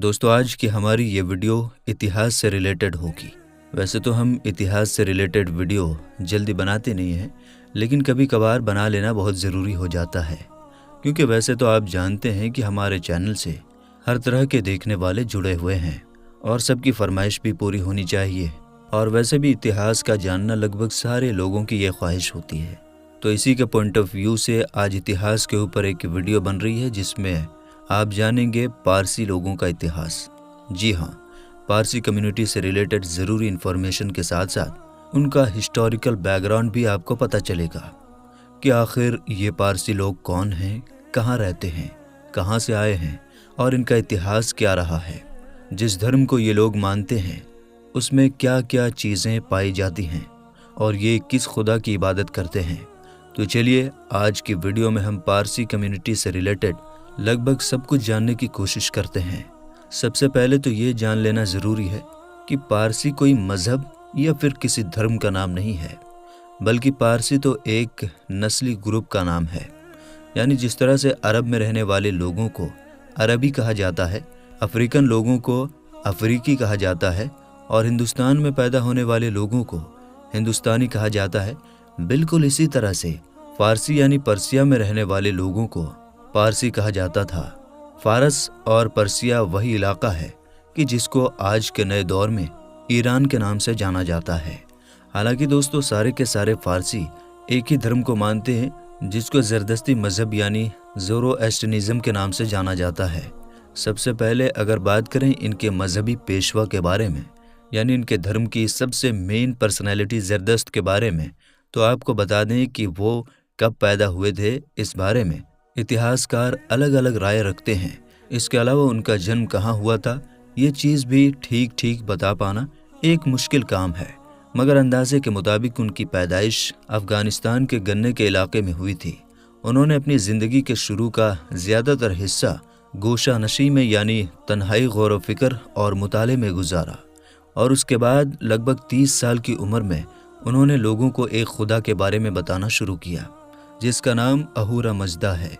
दोस्तों, आज की हमारी ये वीडियो इतिहास से रिलेटेड होगी। वैसे तो हम इतिहास से रिलेटेड वीडियो जल्दी बनाते नहीं हैं, लेकिन कभी कभार बना लेना बहुत ज़रूरी हो जाता है, क्योंकि वैसे तो आप जानते हैं कि हमारे चैनल से हर तरह के देखने वाले जुड़े हुए हैं और सबकी फरमाइश भी पूरी होनी चाहिए। और वैसे भी इतिहास का जानना लगभग सारे लोगों की ये ख्वाहिश होती है। तो इसी के पॉइंट ऑफ व्यू से आज इतिहास के ऊपर एक वीडियो बन रही है, जिसमें आप जानेंगे पारसी लोगों का इतिहास। जी हाँ, पारसी कम्युनिटी से रिलेटेड ज़रूरी इन्फॉर्मेशन के साथ साथ उनका हिस्टोरिकल बैकग्राउंड भी आपको पता चलेगा कि आखिर ये पारसी लोग कौन हैं, कहाँ रहते हैं, कहाँ से आए हैं और इनका इतिहास क्या रहा है। जिस धर्म को ये लोग मानते हैं उसमें क्या क्या चीज़ें पाई जाती हैं और ये किस खुदा की इबादत करते हैं। तो चलिए आज की वीडियो में हम पारसी कम्युनिटी से रिलेटेड लगभग सब कुछ जानने की कोशिश करते हैं। सबसे पहले तो ये जान लेना ज़रूरी है कि पारसी कोई मज़हब या फिर किसी धर्म का नाम नहीं है, बल्कि पारसी तो एक नस्ली ग्रुप का नाम है। यानी जिस तरह से अरब में रहने वाले लोगों को अरबी कहा जाता है, अफ्रीकन लोगों को अफ्रीकी कहा जाता है और हिंदुस्तान में पैदा होने वाले लोगों को हिंदुस्तानी कहा जाता है, बिल्कुल इसी तरह से फारसी यानी पर्सिया में रहने वाले लोगों को पारसी कहा जाता था। फारस और पर्सिया वही इलाका है कि जिसको आज के नए दौर में ईरान के नाम से जाना जाता है। हालांकि दोस्तों, सारे के सारे फारसी एक ही धर्म को मानते हैं, जिसको ज़रदस्ती मज़हब यानी ज़ोरोएस्ट्रियनिज़्म के नाम से जाना जाता है। सबसे पहले अगर बात करें इनके मजहबी पेशवा के बारे में, यानी इनके धर्म की सबसे मेन पर्सनैलिटी ज़रदश्त के बारे में, तो आपको बता दें कि वो कब पैदा हुए थे। इस बारे में इतिहासकार अलग अलग राय रखते हैं। इसके अलावा उनका जन्म कहाँ हुआ था, ये चीज़ भी ठीक ठीक बता पाना एक मुश्किल काम है, मगर अंदाजे के मुताबिक उनकी पैदाइश अफ़गानिस्तान के गन्ने के इलाके में हुई थी। उन्होंने अपनी ज़िंदगी के शुरू का ज़्यादातर हिस्सा गोशा नशी में यानी तन्हाई, गौर व फिक्र और मुताले में गुजारा और उसके बाद लगभग 30 साल की उम्र में उन्होंने लोगों को एक खुदा के बारे में बताना शुरू किया, जिसका नाम अहूरा मजदा है।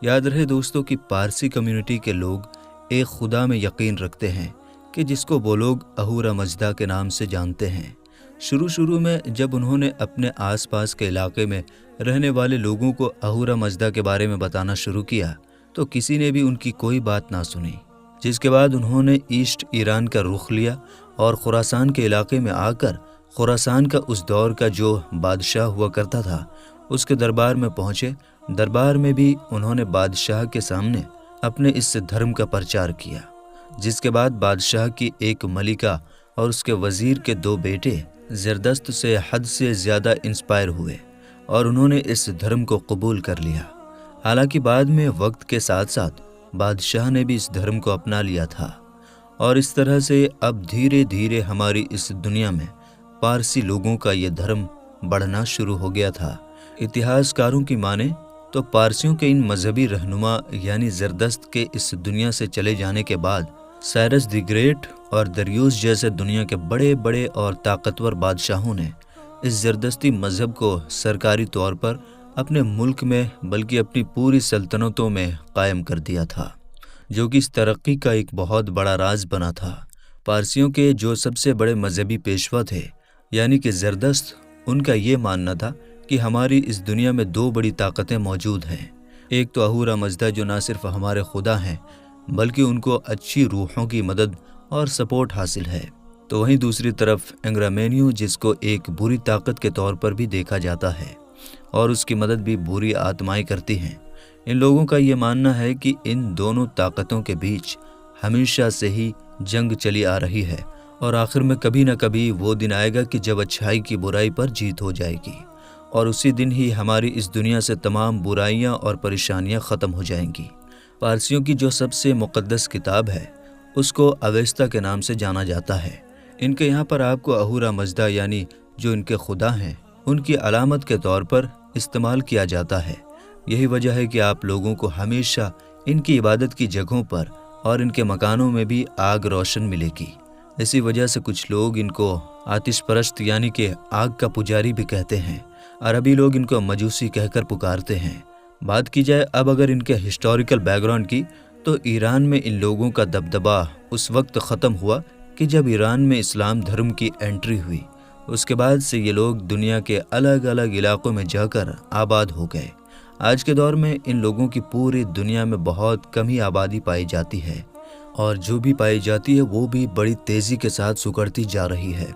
याद रहे दोस्तों कि पारसी कम्युनिटी के लोग एक खुदा में यकीन रखते हैं कि जिसको वो लोग अहूरा मजदा के नाम से जानते हैं। शुरू में जब उन्होंने अपने आसपास के इलाके में रहने वाले लोगों को अहूरा मजदा के बारे में बताना शुरू किया तो किसी ने भी उनकी कोई बात ना सुनी, जिसके बाद उन्होंने ईस्ट ईरान का रुख लिया और खुरासान के इलाके में आकर खुरासान का उस दौर का जो बादशाह हुआ करता था उसके दरबार में पहुँचे। दरबार में भी उन्होंने बादशाह के सामने अपने इस धर्म का प्रचार किया, जिसके बाद बादशाह की एक मलिका और उसके वज़ीर के 2 बेटे ज़रदश्त से हद से ज़्यादा इंस्पायर हुए और उन्होंने इस धर्म को कबूल कर लिया। हालांकि बाद में वक्त के साथ साथ बादशाह ने भी इस धर्म को अपना लिया था और इस तरह से अब धीरे धीरे हमारी इस दुनिया में पारसी लोगों का ये धर्म बढ़ना शुरू हो गया था। इतिहासकारों की माने तो पारसियों के इन मजहबी रहनुमा यानी ज़रदश्त के इस दुनिया से चले जाने के बाद साइरस द ग्रेट और दरियूस जैसे दुनिया के बड़े बड़े और ताकतवर बादशाहों ने इस ज़रदश्ती मज़हब को सरकारी तौर पर अपने मुल्क में बल्कि अपनी पूरी सल्तनतों में कायम कर दिया था, जो कि इस तरक्की का एक बहुत बड़ा राज बना था। पारसियों के जो सबसे बड़े मजहबी पेशवा थे यानी कि ज़रदश्त, उनका ये मानना था कि हमारी इस दुनिया में 2 बड़ी ताकतें मौजूद हैं। एक तो अहूरा मजदा जो ना सिर्फ हमारे खुदा हैं बल्कि उनको अच्छी रूहों की मदद और सपोर्ट हासिल है, तो वहीं दूसरी तरफ एंग्रामेनियो जिसको एक बुरी ताकत के तौर पर भी देखा जाता है और उसकी मदद भी बुरी आत्माएं करती हैं। इन लोगों का ये मानना है कि इन दोनों ताकतों के बीच हमेशा से ही जंग चली आ रही है और आखिर में कभी न कभी वो दिन आएगा कि जब अच्छाई की बुराई पर जीत हो जाएगी और उसी दिन ही हमारी इस दुनिया से तमाम बुराइयां और परेशानियां ख़त्म हो जाएंगी। पारसियों की जो सबसे मुक़द्दस किताब है उसको अवेस्ता के नाम से जाना जाता है। इनके यहाँ पर आपको अहूरा मजदा यानी जो इनके खुदा हैं उनकी अलामत के तौर पर इस्तेमाल किया जाता है। यही वजह है कि आप लोगों को हमेशा इनकी इबादत की जगहों पर और इनके मकानों में भी आग रोशन मिलेगी। इसी वजह से कुछ लोग इनको आतिश परस्त यानी कि आग का पुजारी भी कहते हैं। अरबी लोग इनको मजूसी कहकर पुकारते हैं। बात की जाए अब अगर इनके हिस्टोरिकल बैकग्राउंड की, तो ईरान में इन लोगों का दबदबा उस वक्त ख़त्म हुआ कि जब ईरान में इस्लाम धर्म की एंट्री हुई। उसके बाद से ये लोग दुनिया के अलग अलग इलाकों में जाकर आबाद हो गए। आज के दौर में इन लोगों की पूरी दुनिया में बहुत कम ही आबादी पाई जाती है, और जो भी पाई जाती है वो भी बड़ी तेज़ी के साथ सिकुड़ती जा रही है।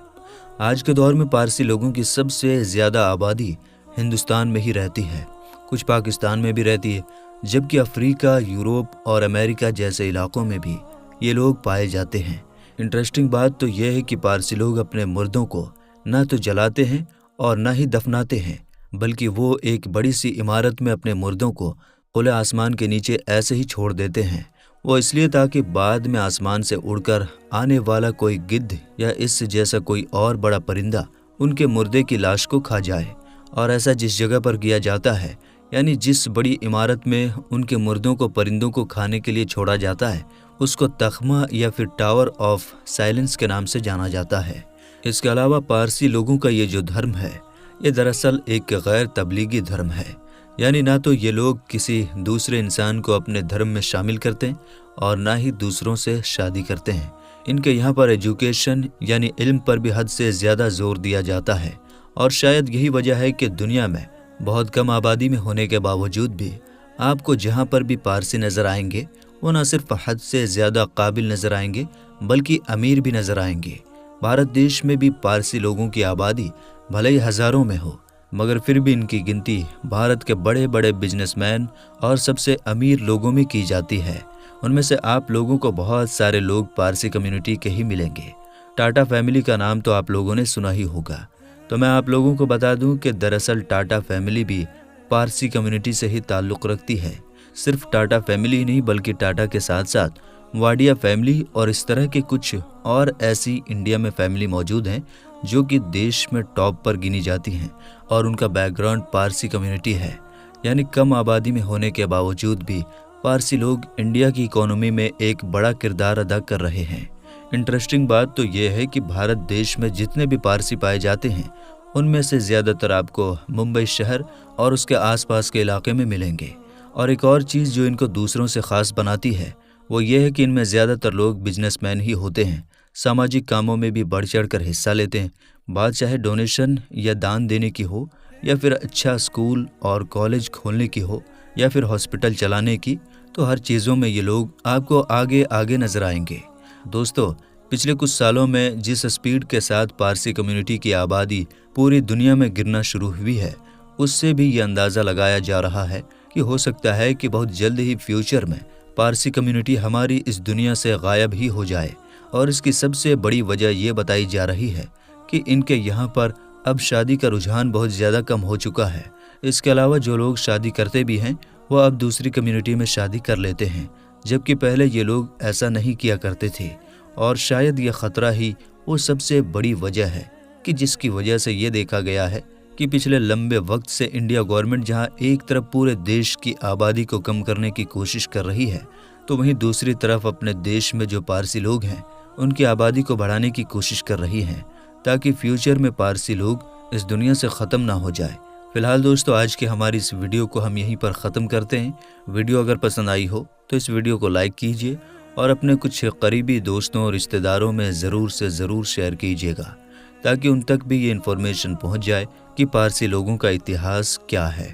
आज के दौर में पारसी लोगों की सबसे ज़्यादा आबादी हिंदुस्तान में ही रहती है, कुछ पाकिस्तान में भी रहती है, जबकि अफ्रीका, यूरोप और अमेरिका जैसे इलाकों में भी ये लोग पाए जाते हैं। इंटरेस्टिंग बात तो यह है कि पारसी लोग अपने मुर्दों को ना तो जलाते हैं और ना ही दफनाते हैं, बल्कि वो एक बड़ी सी इमारत में अपने मुर्दों को खुले आसमान के नीचे ऐसे ही छोड़ देते हैं। वो इसलिए ताकि बाद में आसमान से उड़कर आने वाला कोई गिद्ध या इससे जैसा कोई और बड़ा परिंदा उनके मुर्दे की लाश को खा जाए। और ऐसा जिस जगह पर किया जाता है, यानी जिस बड़ी इमारत में उनके मुर्दों को परिंदों को खाने के लिए छोड़ा जाता है, उसको तख्मा या फिर टावर ऑफ साइलेंस के नाम से जाना जाता है। इसके अलावा पारसी लोगों का ये जो धर्म है, ये दरअसल एक गैर तबलीगी धर्म है, यानी ना तो ये लोग किसी दूसरे इंसान को अपने धर्म में शामिल करते हैं और ना ही दूसरों से शादी करते हैं। इनके यहाँ पर एजुकेशन यानी इल्म पर भी हद से ज़्यादा जोर दिया जाता है, और शायद यही वजह है कि दुनिया में बहुत कम आबादी में होने के बावजूद भी आपको जहाँ पर भी पारसी नज़र आएंगे वो न सिर्फ हद से ज़्यादा काबिल नज़र आएंगे बल्कि अमीर भी नज़र आएंगे। भारत देश में भी पारसी लोगों की आबादी भले ही हज़ारों में हो, मगर फिर भी इनकी गिनती भारत के बड़े बड़े बिजनेसमैन और सबसे अमीर लोगों में की जाती है। उनमें से आप लोगों को बहुत सारे लोग पारसी कम्युनिटी के ही मिलेंगे। टाटा फैमिली का नाम तो आप लोगों ने सुना ही होगा। तो मैं आप लोगों को बता दूं कि दरअसल टाटा फैमिली भी पारसी कम्युनिटी से ही ताल्लुक़ रखती है। सिर्फ टाटा फैमिली ही नहीं बल्कि टाटा के साथ साथ वाडिया फैमिली और इस तरह के कुछ और ऐसी इंडिया में फैमिली मौजूद हैं जो कि देश में टॉप पर गिनी जाती हैं, और उनका बैकग्राउंड पारसी कम्युनिटी है। यानी कम आबादी में होने के बावजूद भी पारसी लोग इंडिया की इकोनॉमी में एक बड़ा किरदार अदा कर रहे हैं। इंटरेस्टिंग बात तो ये है कि भारत देश में जितने भी पारसी पाए जाते हैं उनमें से ज़्यादातर आपको मुंबई शहर और उसके आसपास के इलाके में मिलेंगे। और एक और चीज़ जो इनको दूसरों से ख़ास बनाती है वो ये है कि इनमें ज़्यादातर लोग बिजनेसमैन ही होते हैं, सामाजिक कामों में भी बढ़ चढ़ कर हिस्सा लेते हैं। बात चाहे डोनेशन या दान देने की हो, या फिर अच्छा स्कूल और कॉलेज खोलने की हो, या फिर हॉस्पिटल चलाने की, तो हर चीज़ों में ये लोग आपको आगे आगे नज़र आएंगे। दोस्तों, पिछले कुछ सालों में जिस स्पीड के साथ पारसी कम्युनिटी की आबादी पूरी दुनिया में गिरना शुरू हुई है, उससे भी ये अंदाज़ा लगाया जा रहा है कि हो सकता है कि बहुत जल्द ही फ्यूचर में पारसी कम्युनिटी हमारी इस दुनिया से गायब ही हो जाए। और इसकी सबसे बड़ी वजह ये बताई जा रही है कि इनके यहाँ पर अब शादी का रुझान बहुत ज़्यादा कम हो चुका है। इसके अलावा जो लोग शादी करते भी हैं वो अब दूसरी कम्युनिटी में शादी कर लेते हैं, जबकि पहले ये लोग ऐसा नहीं किया करते थे। और शायद ये ख़तरा ही वो सबसे बड़ी वजह है कि जिसकी वजह से ये देखा गया है कि पिछले लंबे वक्त से इंडिया गवर्नमेंट जहां एक तरफ पूरे देश की आबादी को कम करने की कोशिश कर रही है, तो वहीं दूसरी तरफ अपने देश में जो पारसी लोग हैं उनकी आबादी को बढ़ाने की कोशिश कर रही हैं, ताकि फ्यूचर में पारसी लोग इस दुनिया से ख़त्म ना हो जाए। फिलहाल दोस्तों, आज के हमारी इस वीडियो को हम यहीं पर ख़त्म करते हैं। वीडियो अगर पसंद आई हो तो इस वीडियो को लाइक कीजिए और अपने कुछ करीबी दोस्तों और रिश्तेदारों में ज़रूर से ज़रूर शेयर कीजिएगा, ताकि उन तक भी ये इन्फॉर्मेशन पहुंच जाए कि पारसी लोगों का इतिहास क्या है।